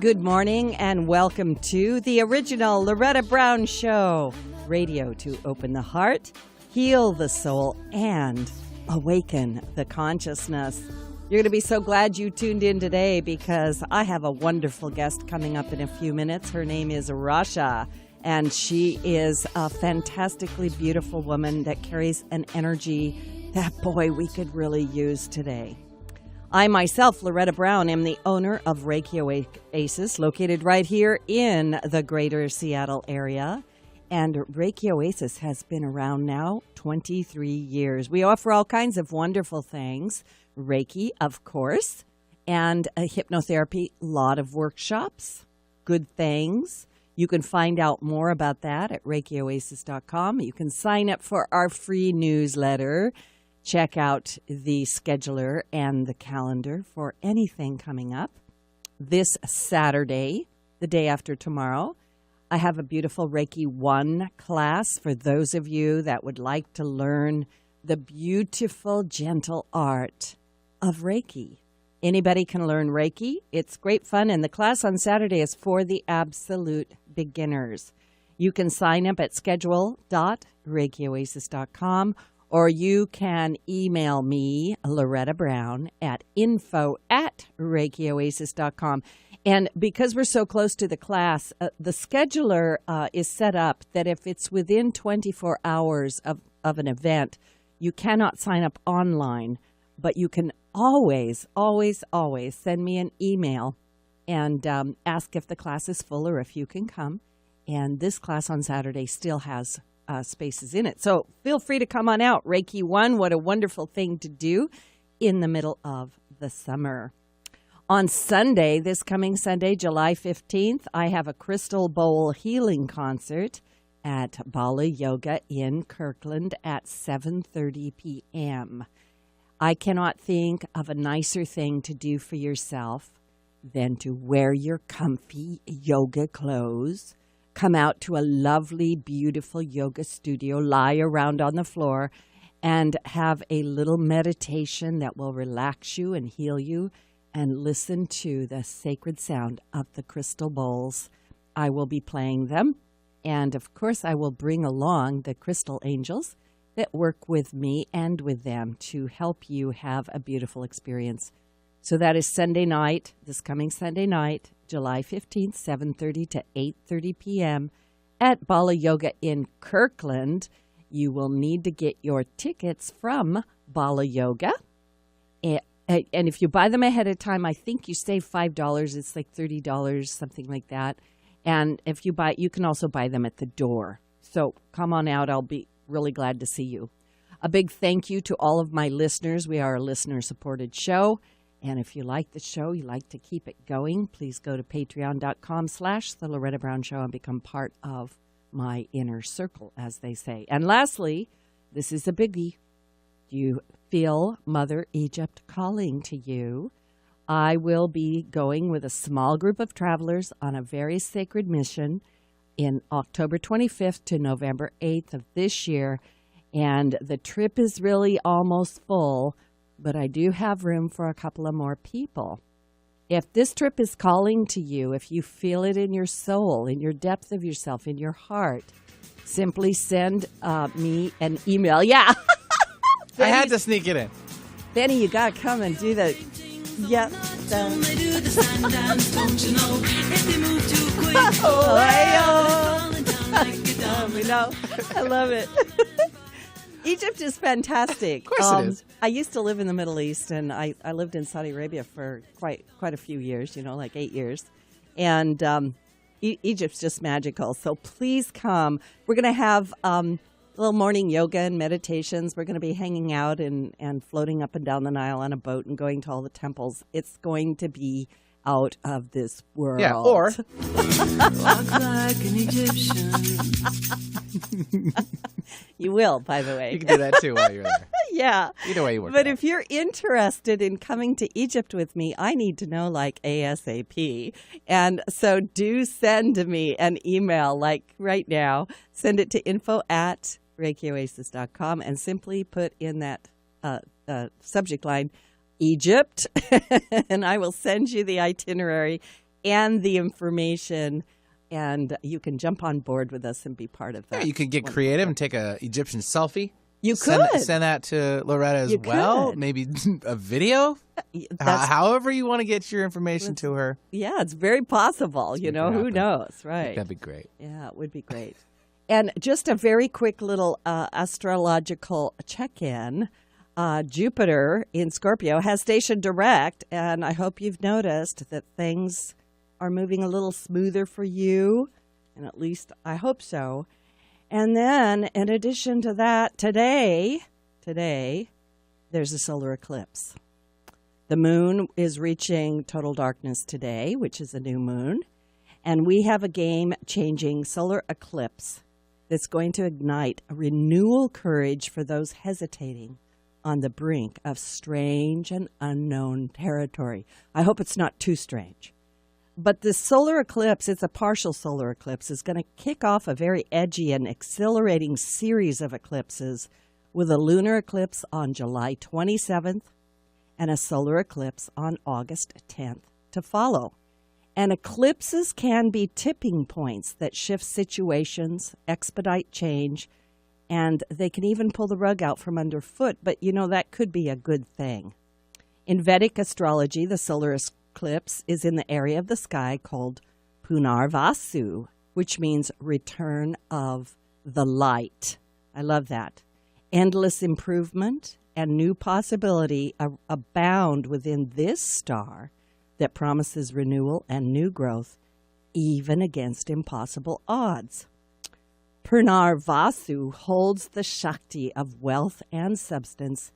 Good morning and welcome to the original Loretta Brown Show. Radio to open the heart, heal the soul, and awaken the consciousness. You're going to be so glad you tuned in today because I have a wonderful guest coming up in a few minutes. Her name is Rasha, and she is a fantastically beautiful woman that carries an energy that, boy, we could really use today. I myself, Loretta Brown, am the owner of Reiki Oasis, located right here in the greater Seattle area. And Reiki Oasis has been around now 23 years. We offer all kinds of wonderful things. Reiki, of course, and a hypnotherapy, a lot of workshops, good things. You can find out more about that at ReikiOasis.com. You can sign up for our free newsletter. Check out the scheduler and the calendar for anything coming up. This Saturday, the day after tomorrow, I have a beautiful Reiki 1 class for those of you that would like to learn the beautiful, gentle art of Reiki. Anybody can learn Reiki. It's great fun, and the class on Saturday is for the absolute beginners. You can sign up at schedule.ReikiOasis.com, or you can email me, Loretta Brown, at info@ReikiOasis.com. And because we're so close to the class, the scheduler is set up that if it's within 24 hours of an event, you cannot sign up online. But you can always send me an email and ask if the class is full or if you can come. And this class on Saturday still has spaces in it. So feel free to come on out. Reiki 1, what a wonderful thing to do in the middle of the summer. On Sunday, this coming Sunday, July 15th, I have a crystal bowl healing concert at Bala Yoga in Kirkland at 7:30 p.m. I cannot think of a nicer thing to do for yourself than to wear your comfy yoga clothes, come out to a lovely, beautiful yoga studio, lie around on the floor, and have a little meditation that will relax you and heal you, and listen to the sacred sound of the crystal bowls. I will be playing them, and of course I will bring along the crystal angels that work with me and with them to help you have a beautiful experience. So that is Sunday night, this coming Sunday night, July 15th, 7:30 to 8:30 p.m. at Bala Yoga in Kirkland. You will need to get your tickets from Bala Yoga. And if you buy them ahead of time, I think you save $5. It's like $30, something like that. And if you buy, you can also buy them at the door. So come on out. I'll be really glad to see you. A big thank you to all of my listeners. We are a listener-supported show. And if you like the show, you like to keep it going, please go to patreon.com/The Loretta Brown Show and become part of my inner circle, as they say. And lastly, this is a biggie. Do you feel Mother Egypt calling to you? I will be going with a small group of travelers on a very sacred mission in October 25th to November 8th of this year. And the trip is really almost full, but I do have room for a couple of more people. If this trip is calling to you, if you feel it in your soul, in your depth of yourself, in your heart, simply send me an email. Yeah. I had to sneak it in. Benny, you got to come and do the... Yeah. I love it. Egypt is fantastic. Of course it is. I used to live in the Middle East, and I lived in Saudi Arabia for quite a few years, like 8 years. And Egypt's just magical. So please come. We're going to have a little morning yoga and meditations. We're going to be hanging out and floating up and down the Nile on a boat and going to all the temples. It's going to be out of this world. Yeah, or... Walk like an Egyptian. You will, by the way. You can do that too while you're there. Yeah. Either way you work. But if you're interested in coming to Egypt with me, I need to know like ASAP. And so do send me an email like right now. Send it to info@ReikiOasis.com and simply put in that subject line, Egypt, and I will send you the itinerary and the information. And you can jump on board with us and be part of that. Yeah, you could get creative and take a Egyptian selfie. You could. Send that to Loretta as well. Could. Maybe a video. However you want to get your information to her. Yeah, it's very possible. Who knows, right? That'd be great. Yeah, it would be great. And just a very quick little astrological check-in. Jupiter in Scorpio has station direct, and I hope you've noticed that things are moving a little smoother for you, and at least I hope so. And then, in addition to that, today, there's a solar eclipse. The moon is reaching total darkness today, which is a new moon, and we have a game-changing solar eclipse that's going to ignite a renewal courage for those hesitating on the brink of strange and unknown territory. I hope it's not too strange. But this solar eclipse, it's a partial solar eclipse, is going to kick off a very edgy and exhilarating series of eclipses with a lunar eclipse on July 27th and a solar eclipse on August 10th to follow. And eclipses can be tipping points that shift situations, expedite change, and they can even pull the rug out from underfoot. But, that could be a good thing. In Vedic astrology, the solar eclipse is in the area of the sky called Punarvasu, which means return of the light. I love that. Endless improvement and new possibility abound within this star that promises renewal and new growth, even against impossible odds. Punarvasu holds the Shakti of wealth and substance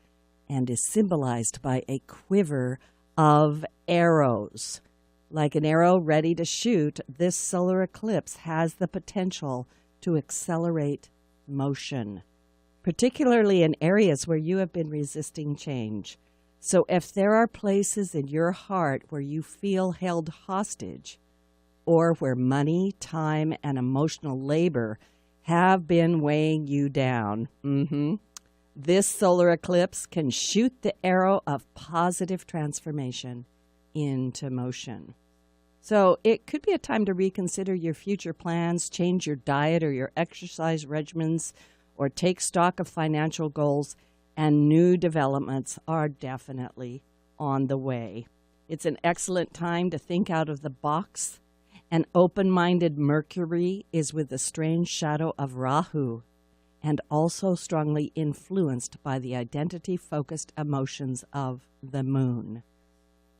and is symbolized by a quiver of arrows. Like an arrow ready to shoot, this solar eclipse has the potential to accelerate motion, particularly in areas where you have been resisting change. So if there are places in your heart where you feel held hostage, or where money, time, and emotional labor have been weighing you down, this solar eclipse can shoot the arrow of positive transformation into motion. So it could be a time to reconsider your future plans, change your diet or your exercise regimens, or take stock of financial goals, and new developments are definitely on the way. It's an excellent time to think out of the box. An open-minded Mercury is with the strange shadow of Rahu, and also strongly influenced by the identity-focused emotions of the moon.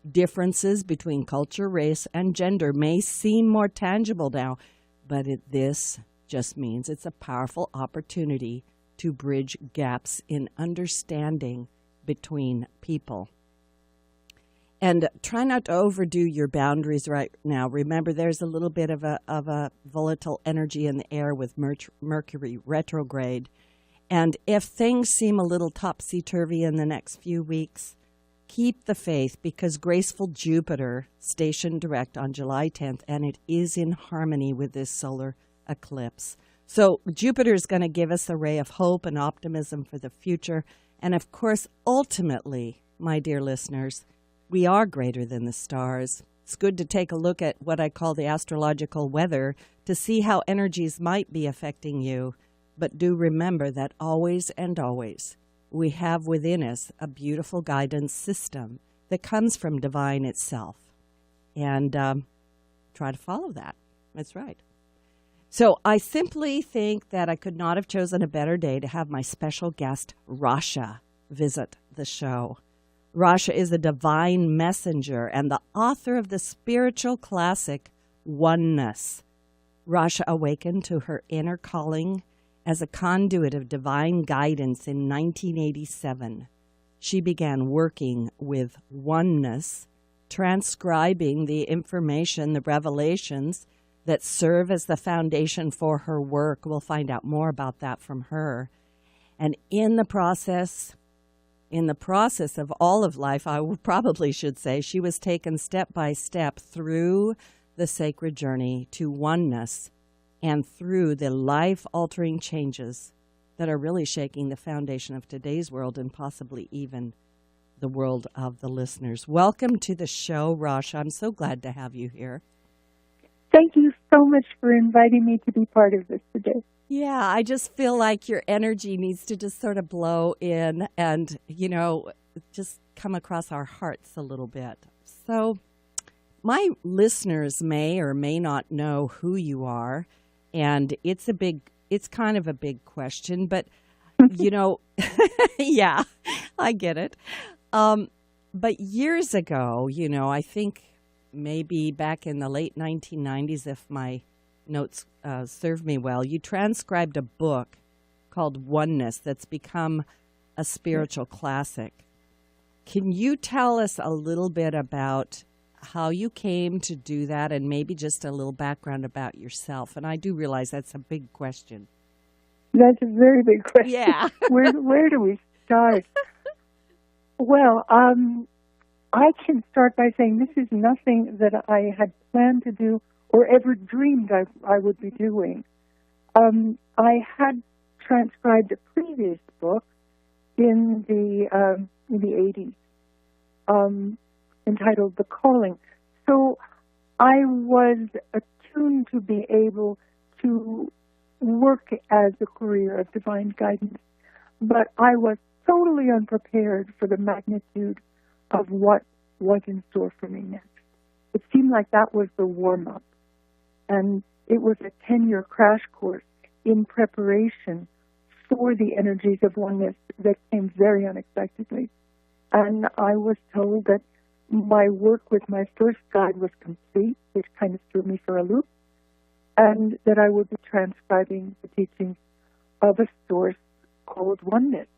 Differences between culture, race, and gender may seem more tangible now, but this just means it's a powerful opportunity to bridge gaps in understanding between people. And try not to overdo your boundaries right now. Remember, there's a little bit of a volatile energy in the air with Mercury retrograde. And if things seem a little topsy-turvy in the next few weeks, keep the faith, because graceful Jupiter stationed direct on July 10th, and it is in harmony with this solar eclipse. So Jupiter is going to give us a ray of hope and optimism for the future. And of course, ultimately, my dear listeners, we are greater than the stars. It's good to take a look at what I call the astrological weather to see how energies might be affecting you. But do remember that always and always we have within us a beautiful guidance system that comes from divine itself. And try to follow that. That's right. So I simply think that I could not have chosen a better day to have my special guest, Rasha, visit the show. Rasha is a divine messenger and the author of the spiritual classic, Oneness. Rasha awakened to her inner calling as a conduit of divine guidance in 1987. She began working with Oneness, transcribing the information, the revelations that serve as the foundation for her work. We'll find out more about that from her. And in the process of all of life, I probably should say, she was taken step by step through the sacred journey to oneness and through the life-altering changes that are really shaking the foundation of today's world and possibly even the world of the listeners. Welcome to the show, Rasha. I'm so glad to have you here. thank you so much for inviting me to be part of this today. Yeah, I just feel like your energy needs to just sort of blow in and, just come across our hearts a little bit. So my listeners may or may not know who you are, and it's kind of a big question, but, yeah, I get it. But years ago, I think maybe back in the late 1990s, if my notes serve me well, you transcribed a book called Oneness that's become a spiritual classic. Can you tell us a little bit about how you came to do that and maybe just a little background about yourself? And I do realize that's a big question. That's a very big question. Yeah. Where do we start? Well, I can start by saying this is nothing that I had planned to do or ever dreamed I would be doing. I had transcribed a previous book in the 80s, entitled The Calling. So I was attuned to be able to work as a courier of divine guidance, but I was totally unprepared for the magnitude of what was in store for me next. It seemed like that was the warm-up, and it was a 10-year crash course in preparation for the energies of oneness that came very unexpectedly. And I was told that my work with my first guide was complete, which kind of threw me for a loop, and that I would be transcribing the teachings of a source called Oneness.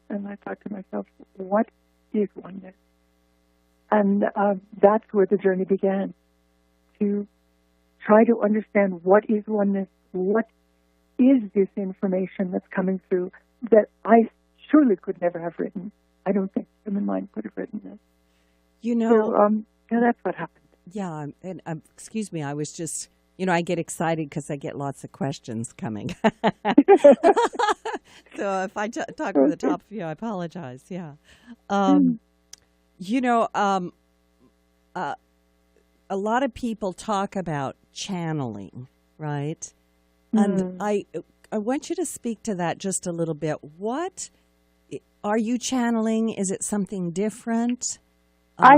And I thought to myself, what is oneness? And that's where the journey began, to try to understand what is oneness, what is this information that's coming through that I surely could never have written. I don't think the human mind could have written this. So that's what happened. Yeah, and excuse me, I was just, I get excited because I get lots of questions coming. So if I talk over the top of you, I apologize. Yeah. A lot of people talk about channeling, right? And I want you to speak to that just a little bit. What are you channeling? Is it something different? I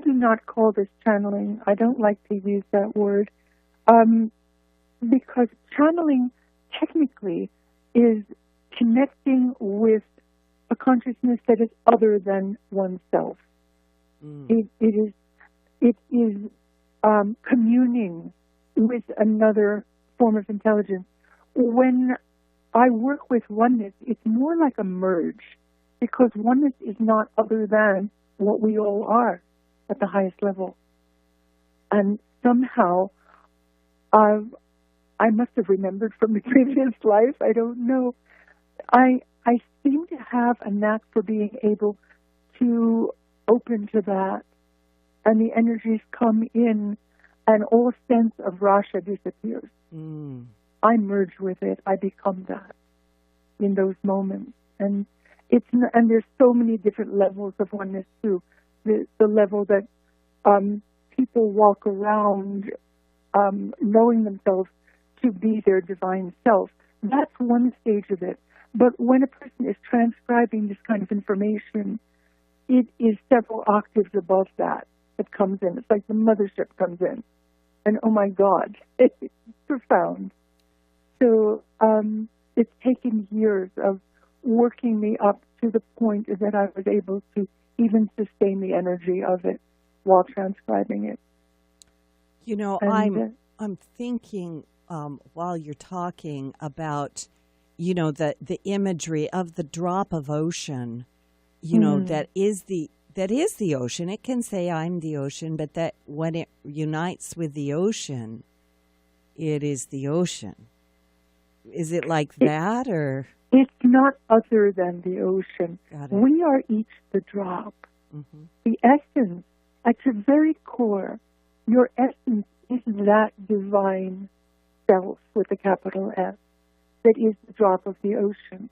do not call this channeling. I don't like to use that word because channeling technically is connecting with a consciousness that is other than oneself. It is communing with another form of intelligence. When I work with oneness, it's more like a merge, because oneness is not other than what we all are at the highest level. And somehow, I must have remembered from the previous life, I don't know. I seem to have a knack for being able to open to that, and the energies come in, and all sense of Rasha disappears. I merge with it. I become that in those moments, and there's so many different levels of oneness too. The level that people walk around knowing themselves to be their divine self. That's one stage of it. But when a person is transcribing this kind of information, it is several octaves above that comes in. It's like the mothership comes in. And oh my God, it's profound. So it's taken years of working me up to the point that I was able to even sustain the energy of it while transcribing it. I'm thinking while you're talking about, the imagery of the drop of ocean, that is the ocean. It can say I'm the ocean, but that when it unites with the ocean, it is the ocean. Is it like that, or? It's not other than the ocean. Got it. We are each the drop. Mm-hmm. The essence, at your very core, your essence is that divine self with a capital S that is the drop of the ocean.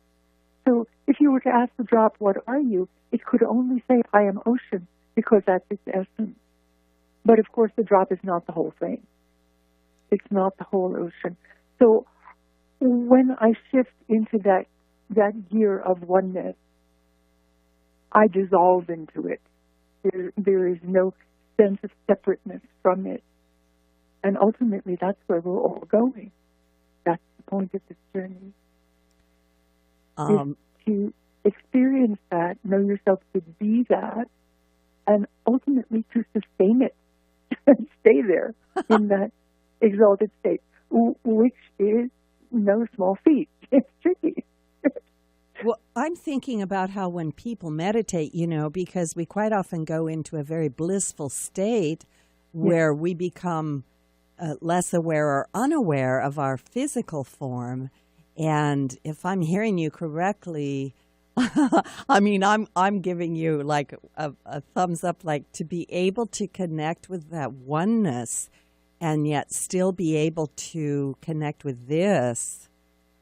So if you were to ask the drop, what are you? It could only say, I am ocean, because that's its essence. But of course, the drop is not the whole thing. It's not the whole ocean. So when I shift into that gear of oneness, I dissolve into it. There is no sense of separateness from it. And ultimately, that's where we're all going. That's the point of this journey. Is to experience that, know yourself to be that, and ultimately to sustain it and stay there in that exalted state, which is no small feat. It's tricky. Well, I'm thinking about how when people meditate, because we quite often go into a very blissful state where we become less aware or unaware of our physical form. And if I'm hearing you correctly, I mean, I'm giving you like a thumbs up, like to be able to connect with that oneness and yet still be able to connect with this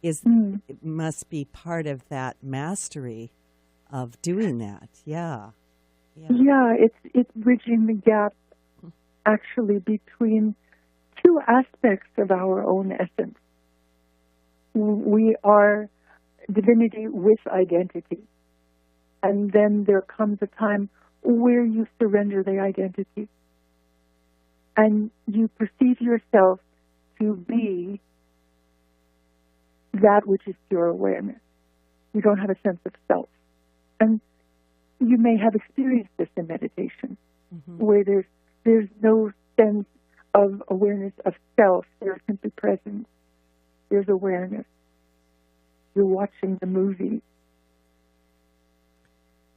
it must be part of that mastery of doing that. Yeah. It's bridging the gap actually between two aspects of our own essence. We are divinity with identity. And then there comes a time where you surrender the identity. And you perceive yourself to be that which is pure awareness. You don't have a sense of self. And you may have experienced this in meditation, where there's no sense of awareness of self. There's simply presence. There's awareness. You're watching the movie.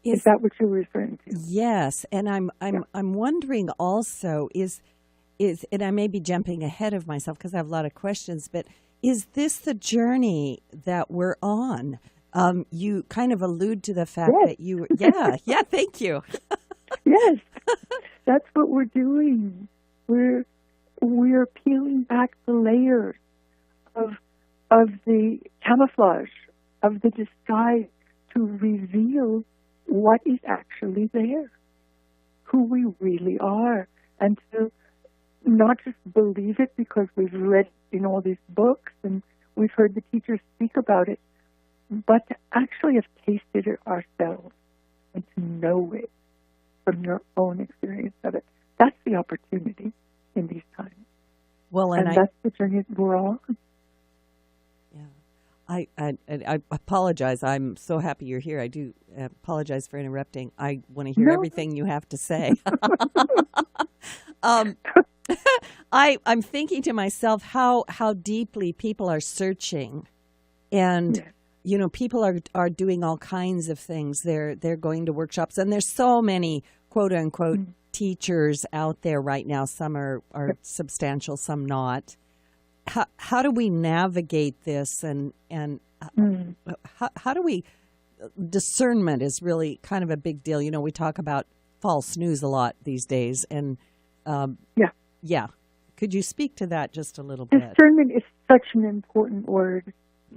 Is that what you're referring to? Yes, and I'm wondering also is and I may be jumping ahead of myself because I have a lot of questions, but is this the journey that we're on? You kind of allude to the fact that you thank you. Yes, that's what we're doing. We're peeling back the layers of the camouflage, of the disguise, to reveal what is actually there, who we really are, and to not just believe it because we've read in all these books and we've heard the teachers speak about it, but to actually have tasted it ourselves and to know it from your own experience of it. That's the opportunity in these times. Well, and that's the journey we're on. Yeah. I apologize. I'm so happy you're here. I do apologize for interrupting. I want to hear everything you have to say. I'm thinking to myself how deeply people are searching, and people are doing all kinds of things. They're going to workshops, and there's so many quote unquote teachers out there right now. Some are substantial, some not. How do we navigate this, and how do we? Discernment is really kind of a big deal. We talk about false news a lot these days, and could you speak to that just a little bit? Discernment is such an important word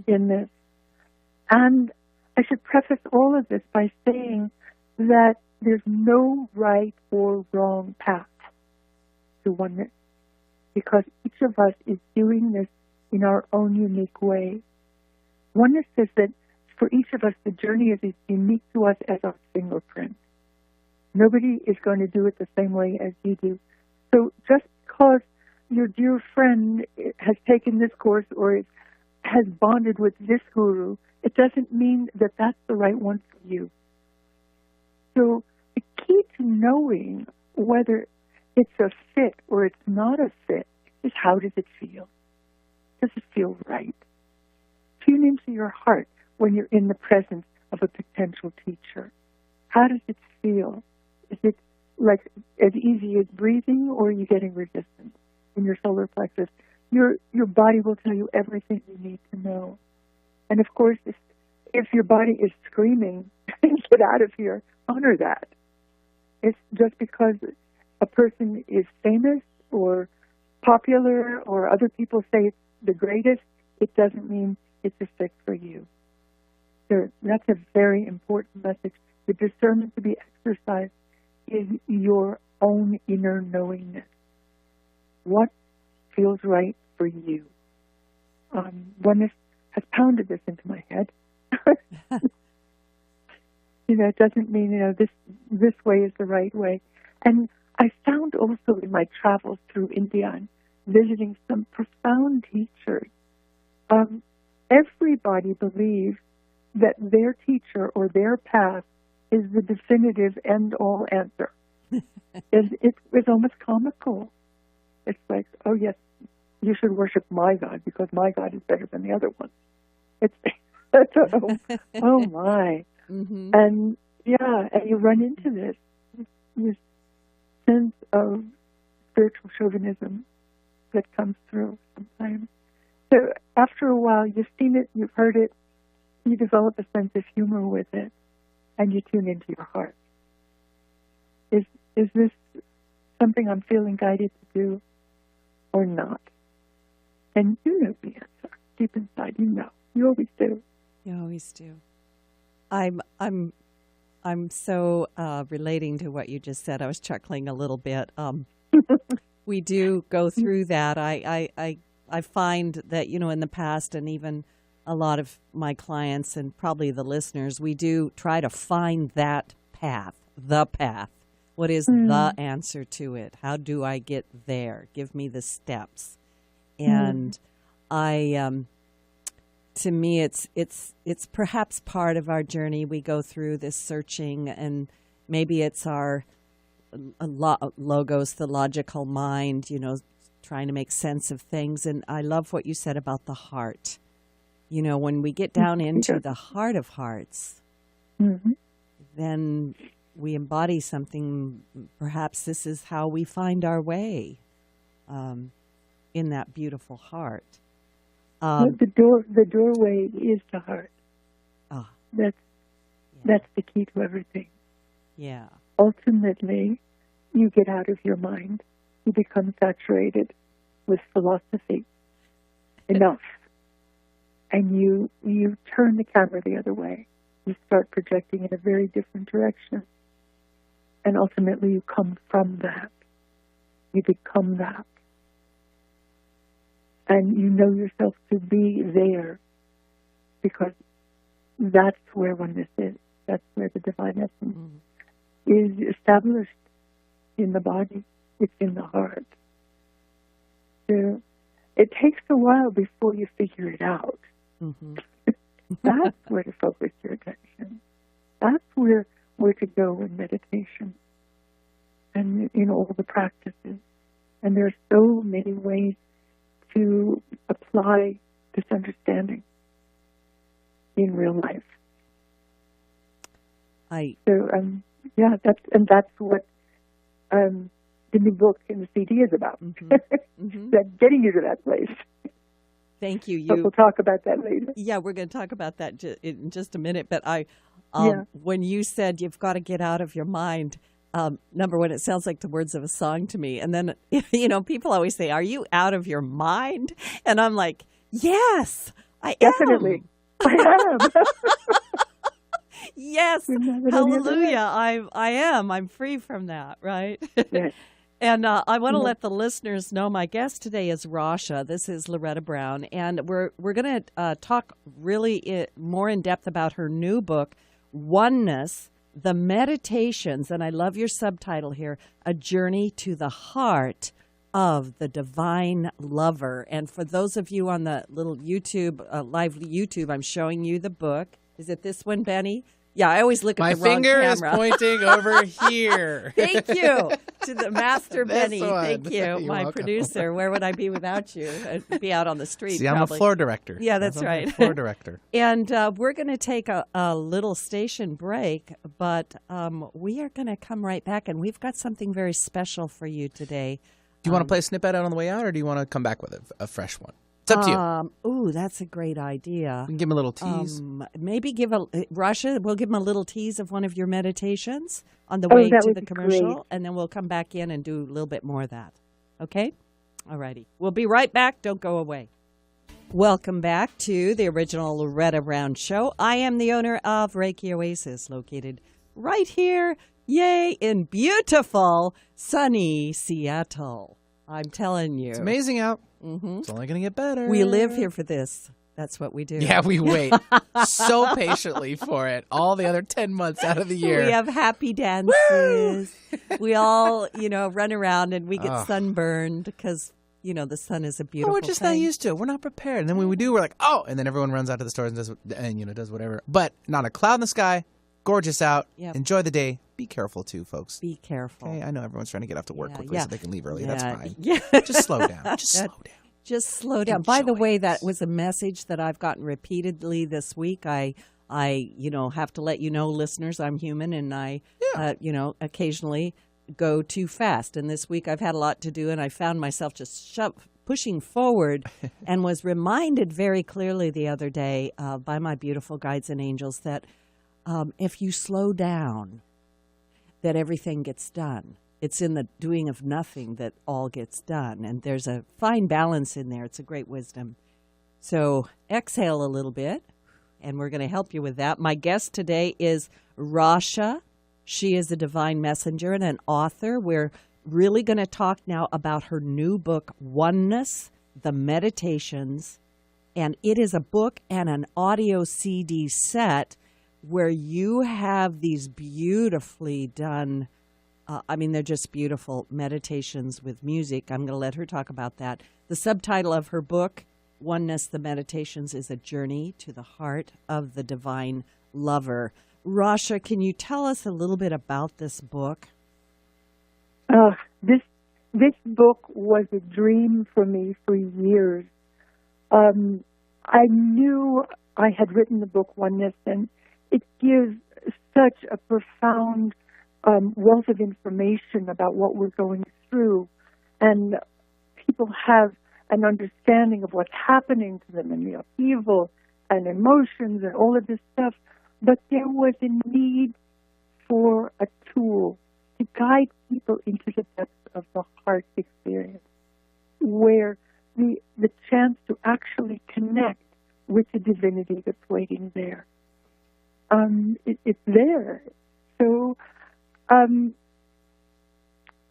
in this, and I should preface all of this by saying that there's no right or wrong path to oneness, because each of us is doing this in our own unique way. Oneness says that for each of us, the journey is as unique to us as our fingerprint. Nobody is going to do it the same way as you do. So just because your dear friend has taken this course or has bonded with this guru, it doesn't mean that that's the right one for you. So the key to knowing whether it's a fit or it's not a fit is, how does it feel? Does it feel right? Tune into your heart when you're in the presence of a potential teacher. How does it feel? Is it like as easy as breathing, or are you getting resistance in your solar plexus? Your body will tell you everything you need to know. And of course, if your body is screaming, get out of here, honor that. It's just because a person is famous or popular or other people say it's the greatest, it doesn't mean it's a fit for you. So that's a very important message. The discernment to be exercised is your own inner knowingness. What feels right for you. Oneness has pounded this into my head. It doesn't mean, this way is the right way. And I found also in my travels through India and visiting some profound teachers, everybody believes that their teacher or their path is the definitive end-all answer. It was almost comical. It's like, oh yes, you should worship my God because my God is better than the other one. It's oh my. Mm-hmm. And and you run into this sense of spiritual chauvinism that comes through sometimes. So after a while, you've seen it, you've heard it, you develop a sense of humor with it, and you tune into your heart. Is this something I'm feeling guided to do or not? And you know the answer. Deep inside, you know. You always do. You always do. I'm so relating to what you just said. I was chuckling a little bit. We do go through that. I find that, in the past, and even a lot of my clients and probably the listeners, we do try to find that path, the path. What is the answer to it? How do I get there? Give me the steps. And to me, it's perhaps part of our journey. We go through this searching, and maybe it's our logos, the logical mind, trying to make sense of things. And I love what you said about the heart. When we get down into the heart of hearts, then we embody something. Perhaps this is how we find our way in that beautiful heart. The doorway is the heart. That's the key to everything. Yeah. Ultimately, you get out of your mind. You become saturated with philosophy. Enough. And you turn the camera the other way. You start projecting in a very different direction. And ultimately, you come from that. You become that. And you know yourself to be there because that's where oneness is. That's where the divine essence is established in the body. It's in the heart. So it takes a while before you figure it out. That's where to focus your attention. That's where to go in meditation and in all the practices. And there are so many ways to apply this understanding in real life. That's what the new book and the CD is about. That getting you to that place. Thank you. But we'll talk about that later. Yeah, we're going to talk about that in just a minute. But when you said you've got to get out of your mind, number one, it sounds like the words of a song to me. And then, people always say, "Are you out of your mind?" And I'm like, "Yes, I am." Definitely, I am. Yes, hallelujah. I am. I'm free from that, right? Yes. And I want to let the listeners know my guest today is Rasha. This is Loretta Brown, and we're going to talk really more in depth about her new book, Oneness, the Meditations, and I love your subtitle here, A Journey to the Heart of the Divine Lover. And for those of you on the little YouTube, live YouTube, I'm showing you the book. Is it this one, Benny? Yeah, I always look at the wrong camera. My finger is pointing over here. Thank you to the master Benny. One. Thank you, You're my welcome. Producer. Where would I be without you? I'd be out on the street. See, I'm probably. a floor director. Yeah, that's right. Floor director. And we're going to take a little station break, but we are going to come right back, and we've got something very special for you today. Do you want to play a snippet out on the way out, or do you want to come back with a fresh one? It's up to you. Ooh, that's a great idea. We can give him a little tease. Maybe Rasha, we'll give him a little tease of one of your meditations on the way to the commercial, great. and then we'll come back in and do a little bit more of that. Okay? All righty. We'll be right back. Don't go away. Welcome back to the original Loretta Brown Show. I am the owner of Reiki Oasis, located right here, in beautiful, sunny Seattle. I'm telling you. It's amazing out. It's only going to get better. We live here for this. That's what we do. Yeah, we wait so patiently for it. All the other 10 months out of the year. We have happy dances. We all, run around and we get sunburned because, the sun is a beautiful we're just thing. not used to it. We're not prepared. And then when we do, we're like, oh, and then everyone runs out to the stores and does whatever. But not a cloud in the sky. Gorgeous out. Yep. Enjoy the day. Be careful too, folks. Be careful. Okay, I know everyone's trying to get off to work quickly so they can leave early. Yeah. That's fine. Yeah. Just slow down. Just slow down. Just slow down. By the Enjoy way, it. that was a message that I've gotten repeatedly this week. I have to let you know, listeners, I'm human, and I, occasionally go too fast. And this week I've had a lot to do, and I found myself just pushing forward, and was reminded very clearly the other day by my beautiful guides and angels that if you slow down, that everything gets done. It's in the doing of nothing that all gets done. And there's a fine balance in there. It's a great wisdom. So exhale a little bit, and we're going to help you with that. My guest today is Rasha. She is a divine messenger and an author. We're really going to talk now about her new book, Oneness, The Meditations. And it is a book and an audio CD set where you have these beautifully done they're just beautiful meditations with music. I'm going to let her talk about that. The subtitle of her book, Oneness, The Meditations, is a journey to the heart of the divine lover. Rasha, can you tell us a little bit about this book? This book was a dream for me for years. I knew I had written the book Oneness, and it gives such a profound wealth of information about what we're going through, and people have an understanding of what's happening to them and the upheaval and emotions and all of this stuff. But there was a need for a tool to guide people into the depths of the heart experience, where the chance to actually connect with the divinity that's waiting there. It's there. So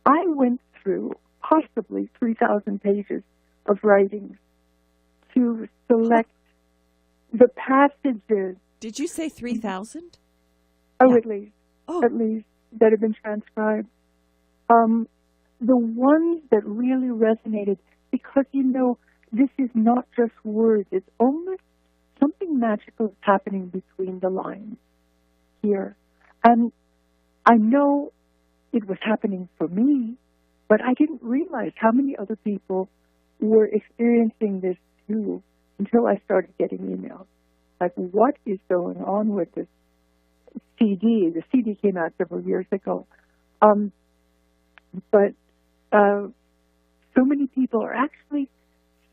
I went through possibly 3,000 pages of writings to select the passages. Did you say 3,000? Oh, Yeah. at least that have been transcribed. The ones that really resonated, because this is not just words. It's almost something magical is happening between the lines here, and I know it was happening for me, but I didn't realize how many other people were experiencing this too until I started getting emails. Like, what is going on with this CD? The CD came out several years ago. But so many people are actually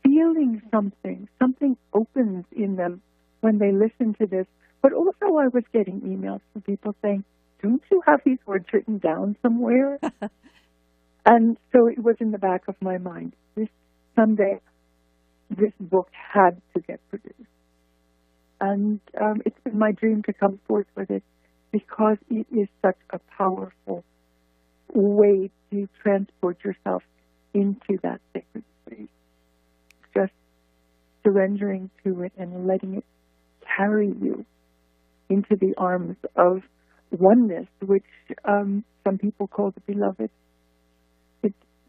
feeling something. Something opens in them when they listen to this. But also I was getting emails from people saying, don't you have these words written down somewhere? And so it was in the back of my mind. Someday this book had to get produced. And it's been my dream to come forth with it because it is such a powerful way to transport yourself into that sacred space. Just surrendering to it and letting it carry you into the arms of oneness, which some people call the beloved.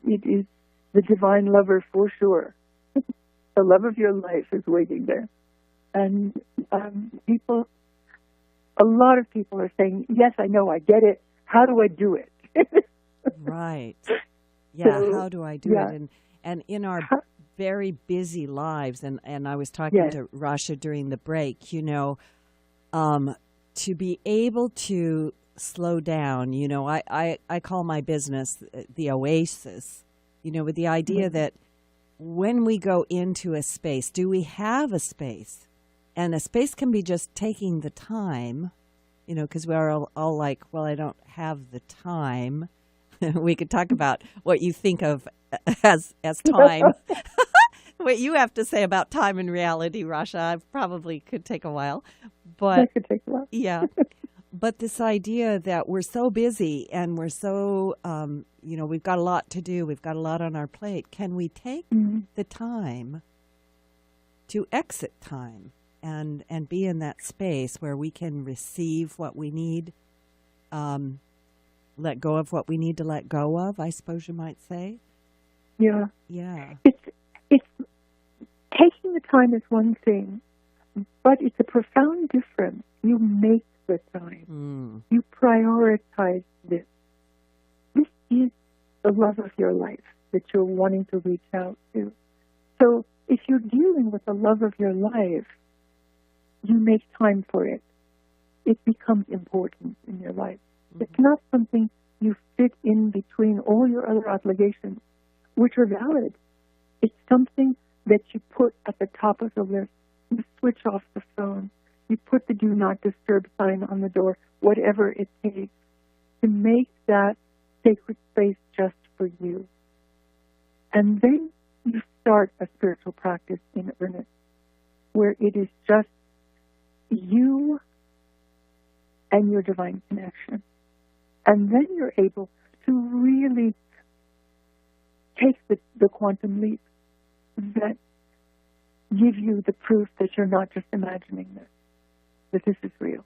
It is the divine lover for sure. The love of your life is waiting there. And a lot of people are saying, yes, I know, I get it. How do I do it? Right. Yeah, So, how do I do it? And in our very busy lives, and I was talking to Rasha during the break, to be able to slow down, I call my business the oasis, with the idea that when we go into a space, do we have a space? And a space can be just taking the time, because we're all like, well, I don't have the time. We could talk about what you think of as time. What you have to say about time in reality, Rasha, I probably could take a while. But That could take a while. yeah. But this idea that we're so busy and we're so, we've got a lot to do. We've got a lot on our plate. Can we take the time to exit time and be in that space where we can receive what we need, let go of what we need to let go of, I suppose you might say? Yeah. Yeah. It's taking the time is one thing, but it's a profound difference. You make the time. You prioritize this. This is the love of your life that you're wanting to reach out to. So if you're dealing with the love of your life, you make time for it. It becomes important in your life. It's not something you fit in between all your other obligations, which are valid. It's something that you put at the top of the list. You switch off the phone. You put the do not disturb sign on the door, whatever it takes to make that sacred space just for you. And then you start a spiritual practice in earnest, where it is just you and your divine connection. And then you're able to really take the quantum leap that give you the proof that you're not just imagining this, that this is real.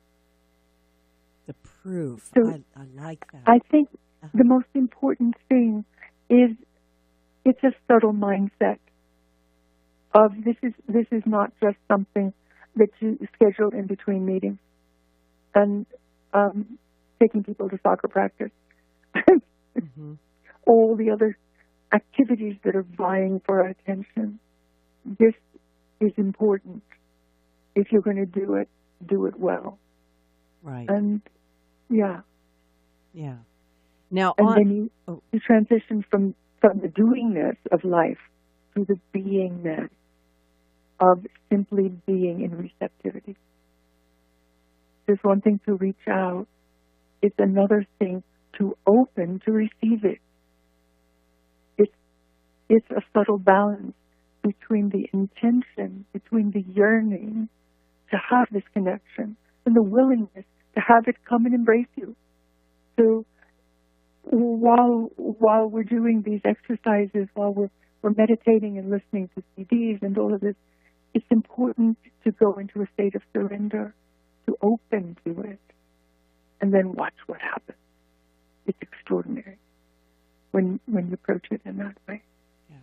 The proof. So I like that. I think the most important thing is it's a subtle mindset of this is not just something that you schedule in between meetings and taking people to soccer practice. All the other activities that are vying for our attention. This is important. If you're going to do it well. Right. And yeah. Now, then you transition from the doingness of life to the beingness of simply being in receptivity. There's one thing to reach out. It's another thing to open to receive it. It's a subtle balance between the intention, between the yearning to have this connection and the willingness to have it come and embrace you. So while we're doing these exercises, while we're meditating and listening to CDs and all of this, it's important to go into a state of surrender, to open to it, and then watch what happens. It's extraordinary when you approach it in that way. Yeah.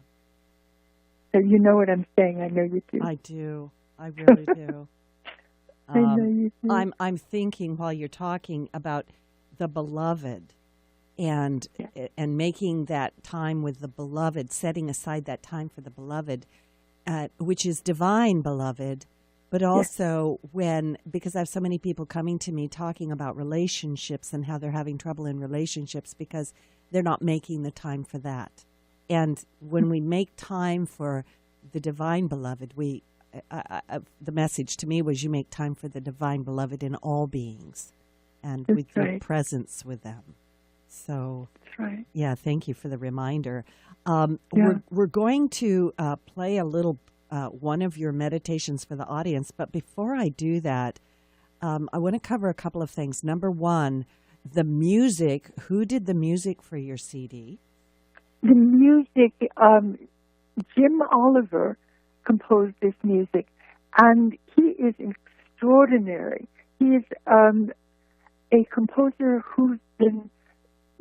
So you know what I'm saying. I know you do. I do. I really do. I know you do. I'm thinking while you're talking about the beloved and making that time with the beloved, setting aside that time for the beloved, which is divine beloved, but also because I have so many people coming to me talking about relationships and how they're having trouble in relationships because they're not making the time for that. And when we make time for the divine beloved, the message to me was you make time for the divine beloved in all beings and with your presence with them. So, yeah, thank you for the reminder. We're going to play a little one of your meditations for the audience, but before I do that, I want to cover a couple of things. Number one, the music. Who did the music for your CD? The music, Jim Oliver composed this music, and he is extraordinary. He is a composer who's been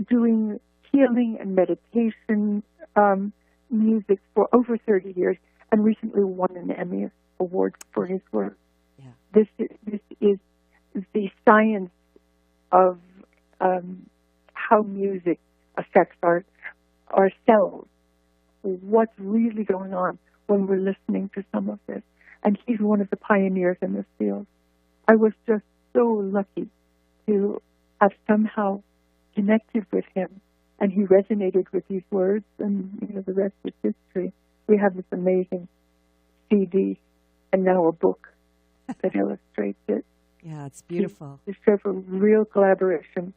doing healing and meditation music for over 30 years and recently won an Emmy Award for his work. Yeah. This is the science of how music affects ourselves, what's really going on when we're listening to some of this. And he's one of the pioneers in this field. I was just so lucky to have somehow connected with him, and he resonated with these words, and the rest is history. We have this amazing CD and now a book that illustrates it. Yeah, it's beautiful. There's a real collaboration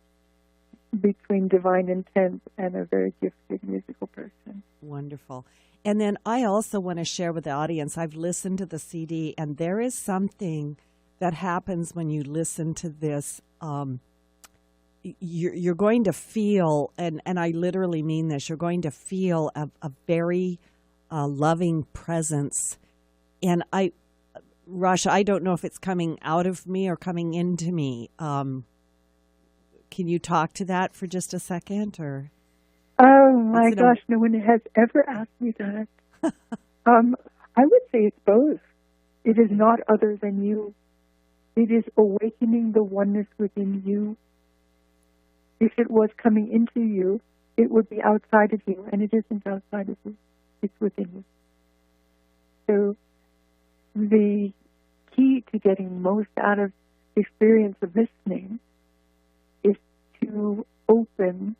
between divine intent and a very gifted musical person. Wonderful. And then I also want to share with the audience, I've listened to the CD, and there is something that happens when you listen to this. you're going to feel, and I literally mean this, you're going to feel a very loving presence. And Rasha, I don't know if it's coming out of me or coming into me. Can you talk to that for just a second? Or Oh my gosh, no one has ever asked me that. I would say it's both. It is not other than you. It is awakening the oneness within you. If it was coming into you, it would be outside of you, and it isn't outside of you. It's within you. So the key to getting most out of the experience of listening is to open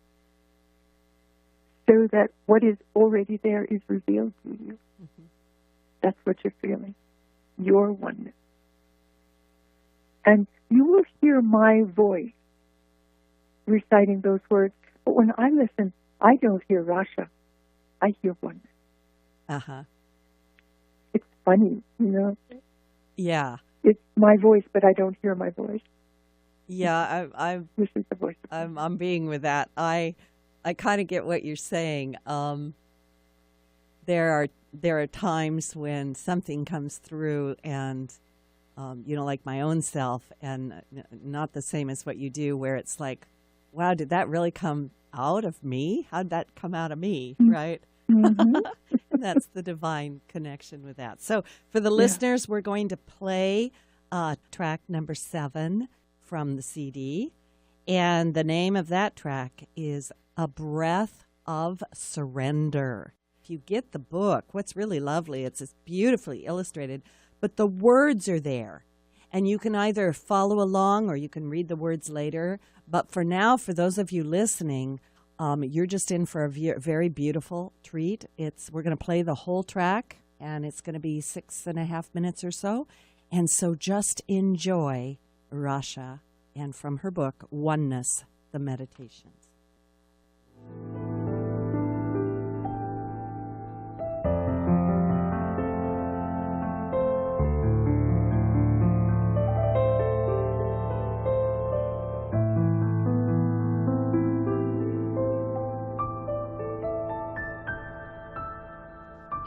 so that what is already there is revealed to you. Mm-hmm. That's what you're feeling, your oneness. And you will hear my voice reciting those words. But when I listen, I don't hear Rasha. I hear oneness. Uh-huh. It's funny, you know? Yeah. It's my voice, but I don't hear my voice. Yeah, This is the voice. I'm being with that. I kind of get what you're saying. There are times when something comes through, and like my own self, and not the same as what you do, where it's like, wow, did that really come out of me? How'd that come out of me? Right? Mm-hmm. That's the divine connection with that. So for the listeners, we're going to play track number 7 from the CD. And the name of that track is A Breath of Surrender. If you get the book, what's really lovely, it's beautifully illustrated, but the words are there. And you can either follow along or you can read the words later. But for now, for those of you listening, you're just in for a very beautiful treat. We're going to play the whole track, and it's going to be 6.5 minutes or so. And so just enjoy Rasha, and from her book, Oneness, the Meditations.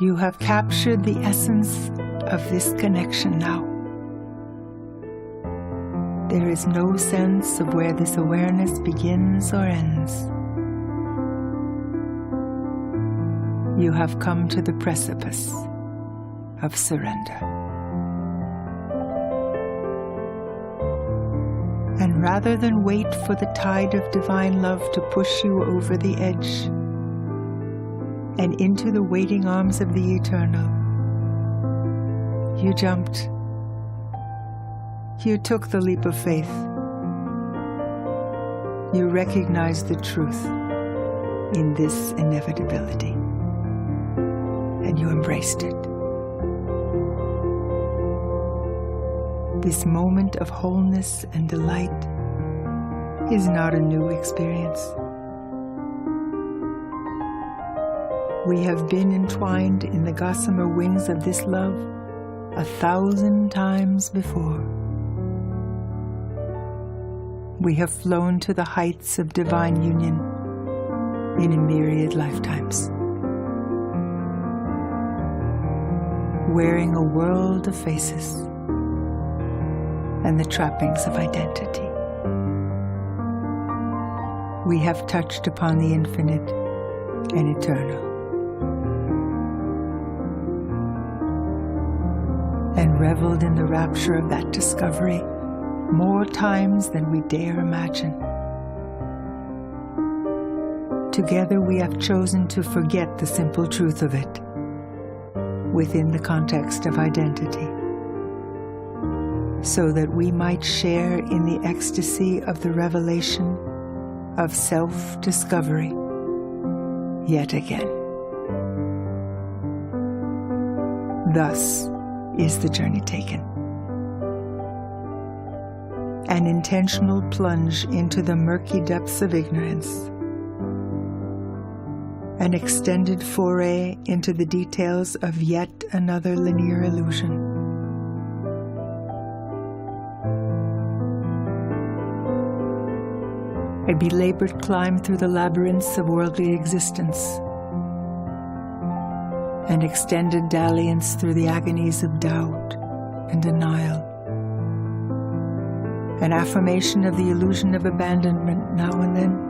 You have captured the essence of this connection now. There is no sense of where this awareness begins or ends. You have come to the precipice of surrender. And rather than wait for the tide of divine love to push you over the edge and into the waiting arms of the eternal, you jumped. You took the leap of faith. You recognized the truth in this inevitability, and you embraced it. This moment of wholeness and delight is not a new experience. We have been entwined in the gossamer wings of this love 1,000 times before. We have flown to the heights of divine union in a myriad lifetimes, wearing a world of faces and the trappings of identity. We have touched upon the infinite and eternal, and reveled in the rapture of that discovery more times than we dare imagine. Together we have chosen to forget the simple truth of it within the context of identity, so that we might share in the ecstasy of the revelation of self-discovery yet again. Thus is the journey taken. An intentional plunge into the murky depths of ignorance. An extended foray into the details of yet another linear illusion. a belabored climb through the labyrinths of worldly existence, an extended dalliance through the agonies of doubt and denial, an affirmation of the illusion of abandonment now and then,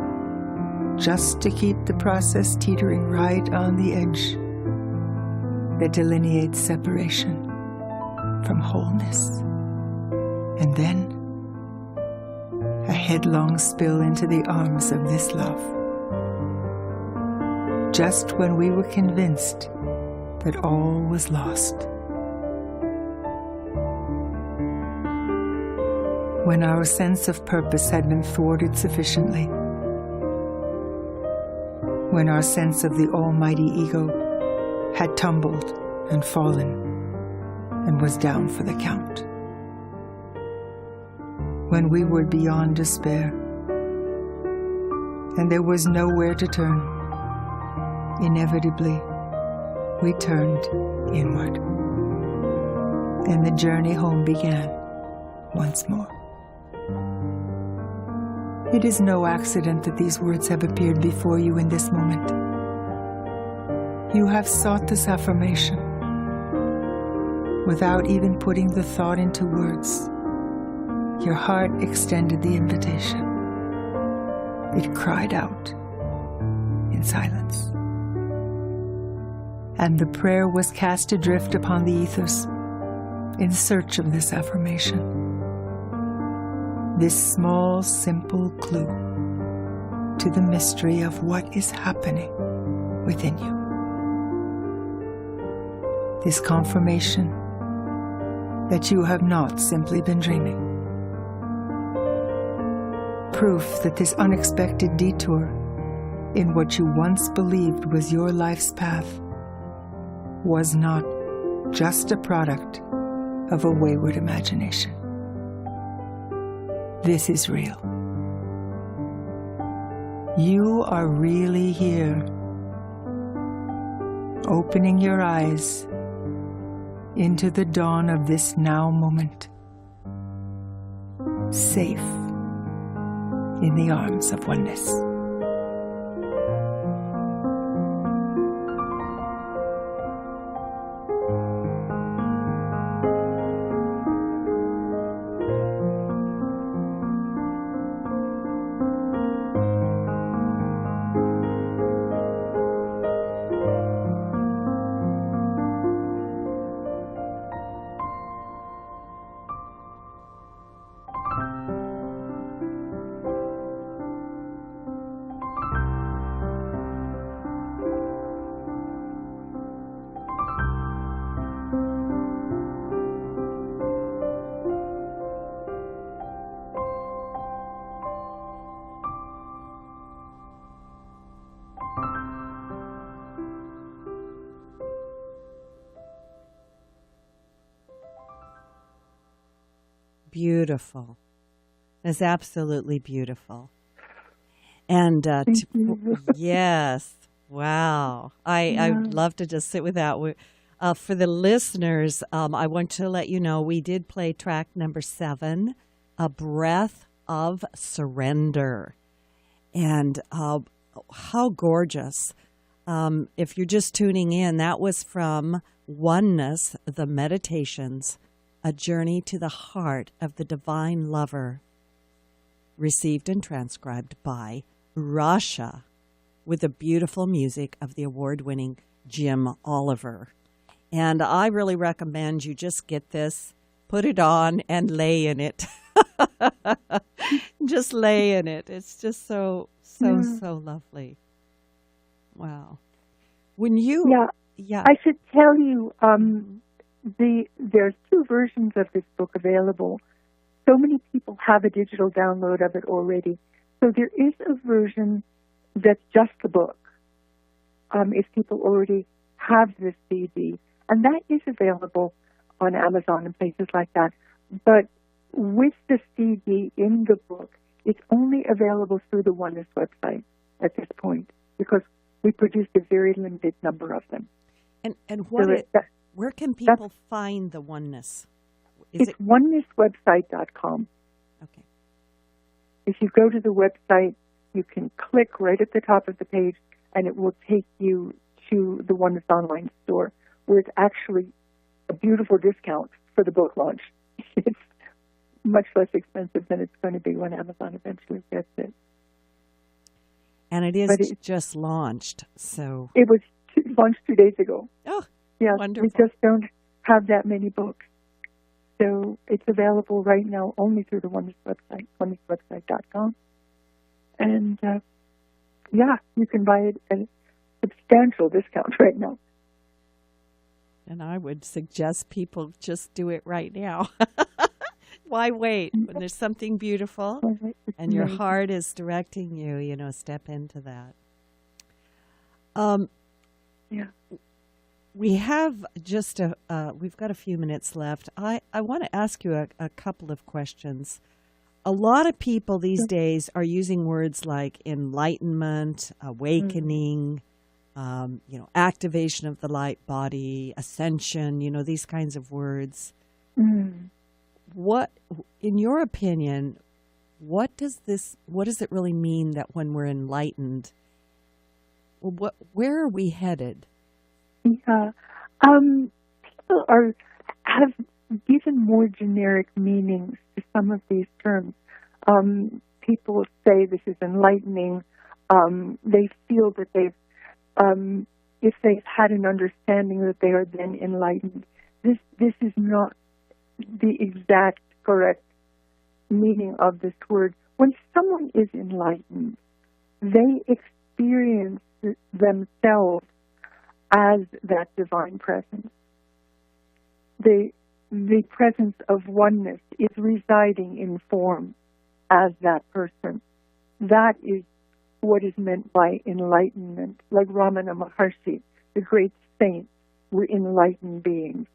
just to keep the process teetering right on the edge that delineates separation from wholeness. And then a headlong spill into the arms of this love, just when we were convinced that all was lost. When our sense of purpose had been thwarted sufficiently, when our sense of the almighty ego had tumbled and fallen and was down for the count, when we were beyond despair and there was nowhere to turn, inevitably we turned inward, and the journey home began once more. It is no accident that these words have appeared before you in this moment. You have sought this affirmation without even putting the thought into words. Your heart extended the invitation. It cried out in silence. And the prayer was cast adrift upon the ethers in search of this affirmation. This small, simple clue to the mystery of what is happening within you. This confirmation that you have not simply been dreaming. Proof that this unexpected detour in what you once believed was your life's path was not just a product of a wayward imagination. This is real. You are really here, opening your eyes into the dawn of this now moment, safe in the arms of oneness. Beautiful. It's absolutely beautiful. And yes, wow. I'd love to just sit with that. For the listeners, I want to let you know we did play track number 7, A Breath of Surrender. And how gorgeous. If you're just tuning in, that was from Oneness, the Meditations, A Journey to the Heart of the Divine Lover, received and transcribed by Rasha, with the beautiful music of the award-winning Jim Oliver. And I really recommend you just get this, put it on, and lay in it. Just lay in it. It's just so lovely. Wow. When you... Yeah. I should tell you, there's 2 versions of this book available. So many people have a digital download of it already. So there is a version that's just the book, if people already have this CD. And that is available on Amazon and places like that. But with the CD in the book, it's only available through the Oneness website at this point, because we produced a very limited number of them. And where can people find the Oneness? It's onenesswebsite.com. Okay. If you go to the website, you can click right at the top of the page, and it will take you to the Oneness online store, where it's actually a beautiful discount for the book launch. It's much less expensive than it's going to be when Amazon eventually gets it. And it is But it- just launched, so It was launched 2 days ago. oh, Yeah, wonderful. we just don't have that many books. So it's available right now only through the Oneness website, onenesswebsite.com. And, you can buy it at a substantial discount right now. And I would suggest people just do it right now. Why wait when there's something beautiful and your heart is directing you, step into that. Yeah. We have just we've got a few minutes left. I want to ask you a couple of questions. A lot of people these days are using words like enlightenment, awakening, activation of the light body, ascension, these kinds of words. Mm. What, in your opinion, what does it really mean that when we're enlightened, where are we headed? Yeah. People have given more generic meanings to some of these terms. People say this is enlightening. They feel that if they've had an understanding, that they are then enlightened. This is not the exact correct meaning of this word. When someone is enlightened, they experience themselves as that divine presence. The presence of oneness is residing in form as that person. That is what is meant by enlightenment. Like Ramana Maharshi, the great saints, were enlightened beings.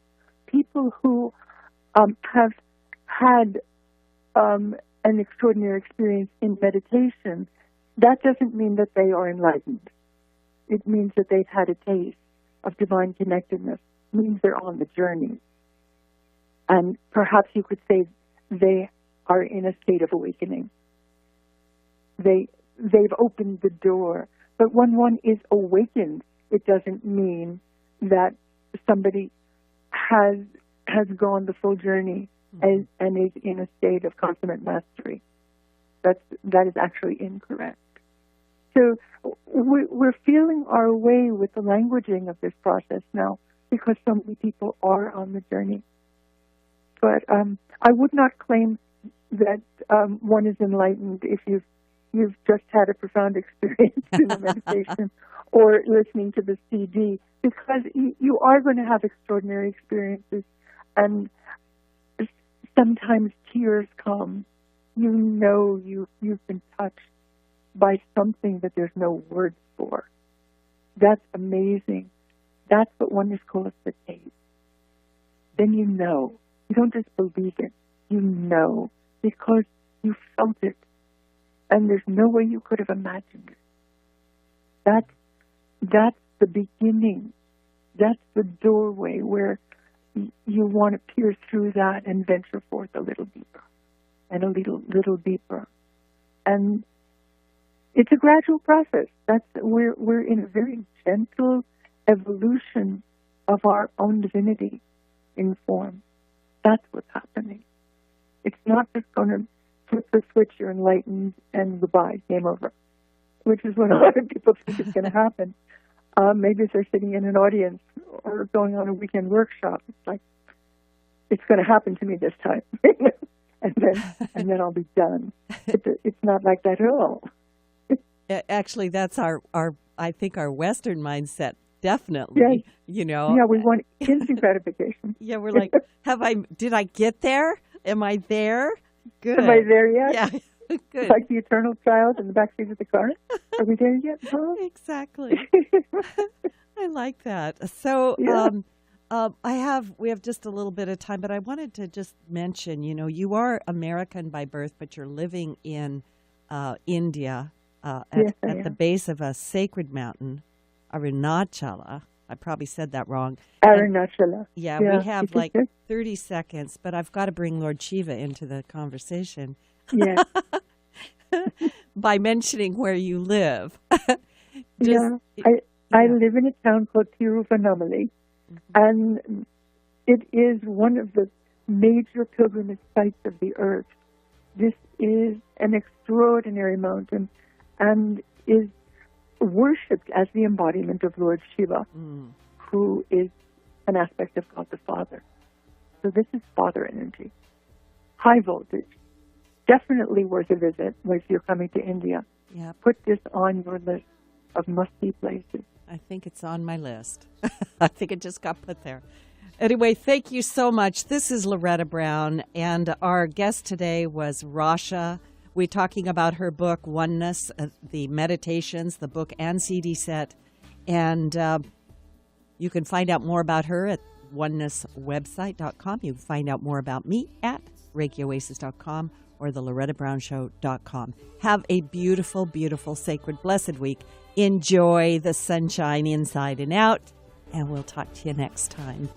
People who have had an extraordinary experience in meditation, that doesn't mean that they are enlightened. It means that they've had a taste of divine connectedness. It means they're on the journey. And perhaps you could say they are in a state of awakening. They've opened the door. But when one is awakened, it doesn't mean that somebody has gone the full journey and is in a state of consummate mastery. That is actually incorrect. So we're feeling our way with the languaging of this process now, because so many people are on the journey. But I would not claim that one is enlightened if you've just had a profound experience in the meditation or listening to the CD, because you are going to have extraordinary experiences, and sometimes tears come. You've been touched by something that there's no words for. That's amazing. That's what oneness calls the taste. Then you know. You don't just believe it. You know, because you felt it. And there's no way you could have imagined it. That's the beginning. That's the doorway where you want to pierce through that and venture forth a little deeper and a little deeper. And it's a gradual process. We're in a very gentle evolution of our own divinity in form. That's what's happening. It's not just going to flip the switch, you're enlightened, and goodbye, game over, which is what a lot of people think is going to happen. Maybe if they're sitting in an audience or going on a weekend workshop, it's like, it's going to happen to me this time. and then I'll be done. It's not like that at all. Actually, that's our I think our Western mindset, definitely. Yes. Yeah, we want instant gratification. Yeah, we're like, did I get there? Am I there? Good. Am I there yet? Yeah. Good. Like the eternal child in the backseat of the car. Are we there yet? No? Exactly. I like that. So Yeah. we have just a little bit of time, but I wanted to just mention, you are American by birth, but you're living in India Yes, I at am. the base of a sacred mountain, Arunachala. I probably said that wrong. Arunachala. Yeah, Yeah, we have you like did. 30 seconds, but I've got to bring Lord Shiva into the conversation. Yeah. by mentioning where you live. Yeah, I live in a town called Tiruvannamalai, and it is one of the major pilgrimage sites of the earth. This is an extraordinary mountain and is worshipped as the embodiment of Lord Shiva, who is an aspect of God the Father. So this is Father energy. High voltage. Definitely worth a visit if you're coming to India. Yep. Put this on your list of must-see places. I think it's on my list. I think it just got put there. Anyway, thank you so much. This is Loretta Brown, and our guest today was Rasha. We're talking about her book, Oneness, the meditations, the book and CD set. And you can find out more about her at onenesswebsite.com. You can find out more about me at ReikiOasis.com or thelorettabrown.show.com. Have a beautiful, beautiful, sacred, blessed week. Enjoy the sunshine inside and out, and we'll talk to you next time.